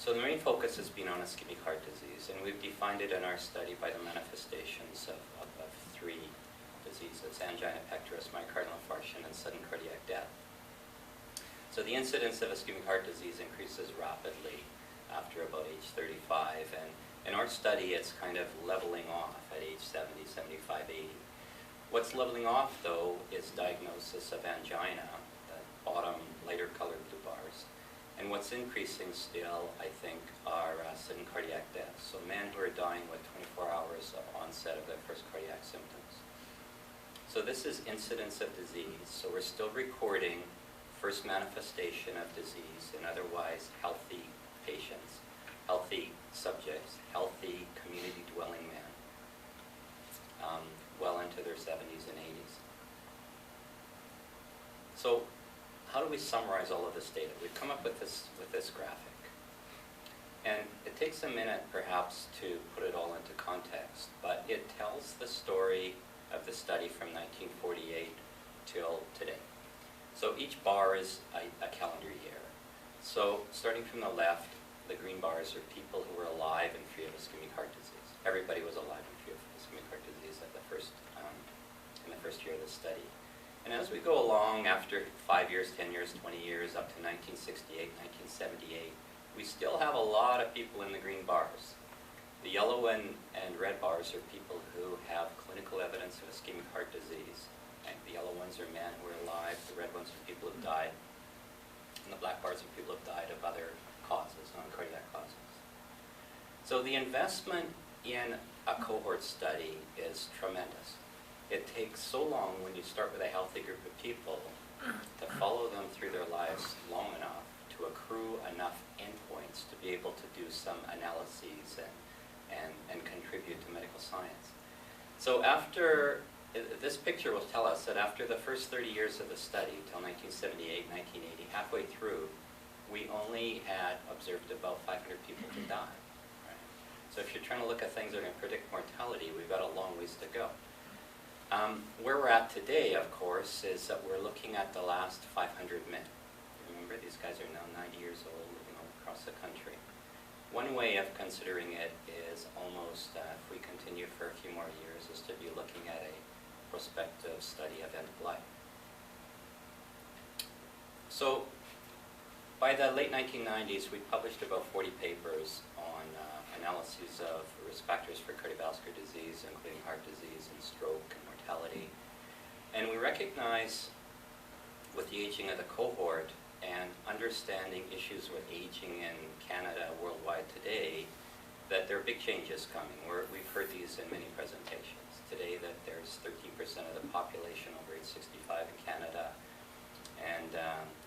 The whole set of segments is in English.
So the main focus has been on ischemic heart disease, and we've defined it in our study by the manifestations of three diseases: angina pectoris, myocardial infarction, and sudden cardiac death. So the incidence of ischemic heart disease increases rapidly after about age 35, and in our study it's kind of leveling off at age 70, 75, 80. What's leveling off, though, is diagnosis of angina, the bottom lighter colored blue bars. And what's increasing still, I think, are sudden cardiac deaths. So men who are dying with 24 hours of onset of their first cardiac symptoms. So this is incidence of disease. So we're still recording first manifestation of disease in otherwise healthy patients, healthy subjects, healthy community-dwelling men, well into their 70s and 80s. So how do we summarize all of this data? We've come up with this graphic. And it takes a minute, perhaps, to put it all into context, but it tells the story of the study from 1948 till today. So each bar is a calendar year. So starting from the left, the green bars are people who were alive and free of ischemic heart disease. Everybody was alive and free of ischemic heart disease at the first, in the first year of the study. And as we go along, after 5 years, 10 years, 20 years, up to 1968, 1978, we still have a lot of people in the green bars. The yellow and red bars are people who have clinical evidence of ischemic heart disease. And the yellow ones are men who are alive, the red ones are people who have died, and the black bars are people who have died of other causes, non-cardiac causes. So the investment in a cohort study is tremendous. It takes so long when you start with a healthy group of people to follow them through their lives long enough to accrue enough endpoints to be able to do some analyses and contribute to medical science. So after, this picture will tell us that after the first 30 years of the study, till 1978, 1980, halfway through, we only had observed about 500 people to die. Right? So if you're trying to look at things that are going to predict mortality, we've got a long ways to go. Where we're at today, of course, is that we're looking at the last 500 men. Remember, these guys are now 90 years old, living all across the country. One way of considering it is almost, if we continue for a few more years, is to be looking at a prospective study of end of life. So, by the late 1990s, we published about 40 papers on analyses of risk factors for cardiovascular disease, including heart disease and stroke and mortality. And we recognize with the aging of the cohort and understanding issues with aging in Canada, worldwide today, that there are big changes coming. We've heard these in many presentations today, that there's 13% of the population over age 65 in Canada, and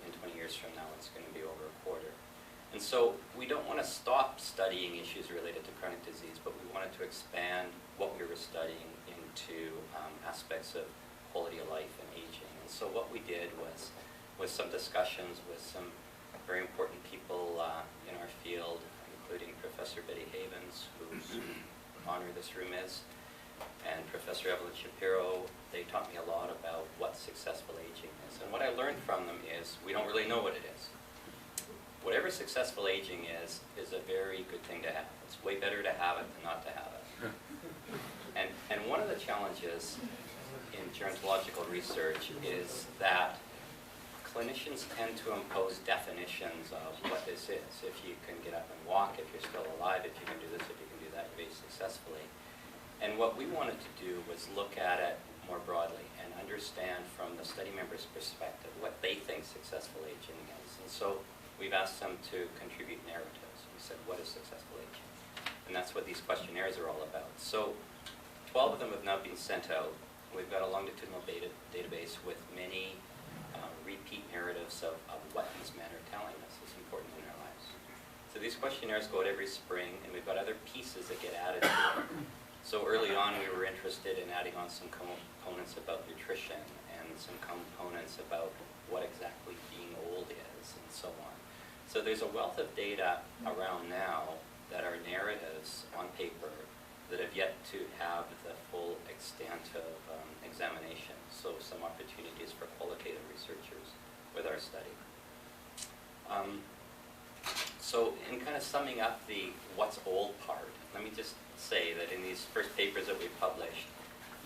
in 20 years from now it's going to be over a quarter. And so we don't want to stop studying issues related to chronic disease, but we wanted to expand what we were studying into aspects of quality of life and aging. And so what we did was some discussions with some very important people in our field, including Professor Betty Havens, whose honor this room is, and Professor Evelyn Shapiro. They taught me a lot about what successful aging is. And what I learned from them is we don't really know what it is. Whatever successful aging is a very good thing to have. It's way better to have it than not to have it. And one of the challenges in gerontological research is that clinicians tend to impose definitions of what this is. If you can get up and walk, if you're still alive, if you can do this, if you can do that, you're very successfully. And what we wanted to do was look at it more broadly and understand from the study members' perspective what they think successful aging is. And so we've asked them to contribute narratives. We said, what is successful aging? And that's what these questionnaires are all about. So 12 of them have now been sent out. We've got a longitudinal database with many repeat narratives of what these men are telling us is important in their lives. So these questionnaires go out every spring, and we've got other pieces that get added to them. So early on, we were interested in adding on some components about nutrition and some components about what exactly being old is and so on. So there's a wealth of data around now that are narratives on paper that have yet to have the full extent of examination. So some opportunities for qualitative researchers with our study. So in kind of summing up the what's old part, let me just say that in these first papers that we published,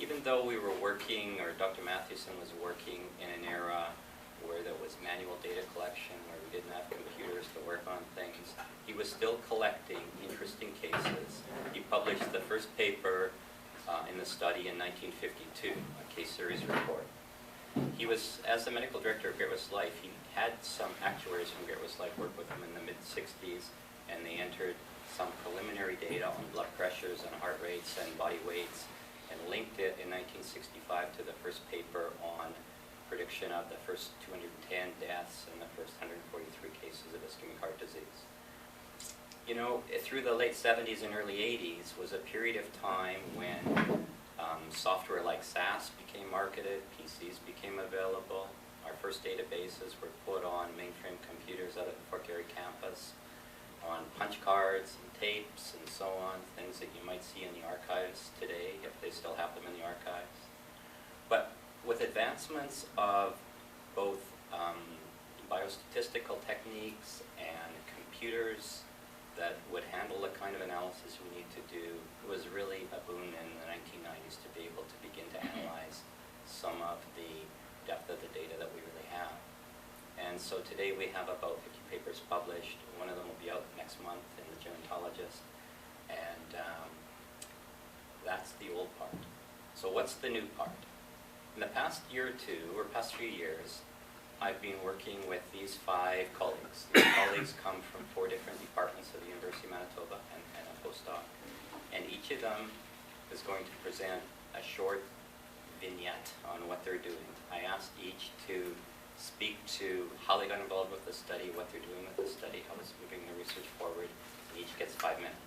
even though we were working, or Dr. Mathewson was working in an era where there was manual data collection, where we didn't have computers to work on things, he was still collecting interesting cases. He published the first paper in the study in 1952, a case series report. He was, as the medical director of Great West Life, he had some actuaries from Great West Life work with him in the mid-60s, and they entered some preliminary data on blood pressures and heart rates and body weights, and linked it in 1965 to the first paper on prediction of the first 210 deaths and the first 143 cases of ischemic heart disease. You know, through the late 70s and early 80s was a period of time when software like SAS became marketed, PCs became available, our first databases were put on mainframe computers out at the Fort Garry campus, on punch cards and tapes and so on, things that you might see in the archives today, if they still have them in the archives. But with advancements of both biostatistical techniques and computers that would handle the kind of analysis we need to do, it was really a boon in the 1990s to be able to begin to analyze some of the depth of the data that we really have. And so today we have about 50 papers published. One of them will be out next month in the Gerontologist. And that's the old part. So what's the new part? In the past year or two, or past few years, I've been working with these 5 colleagues. These colleagues come from 4 different departments of the University of Manitoba and a postdoc. And each of them is going to present a short vignette on what they're doing. I asked each to speak to how they got involved with the study, what they're doing with the study, how it's moving the research forward, and each gets 5 minutes.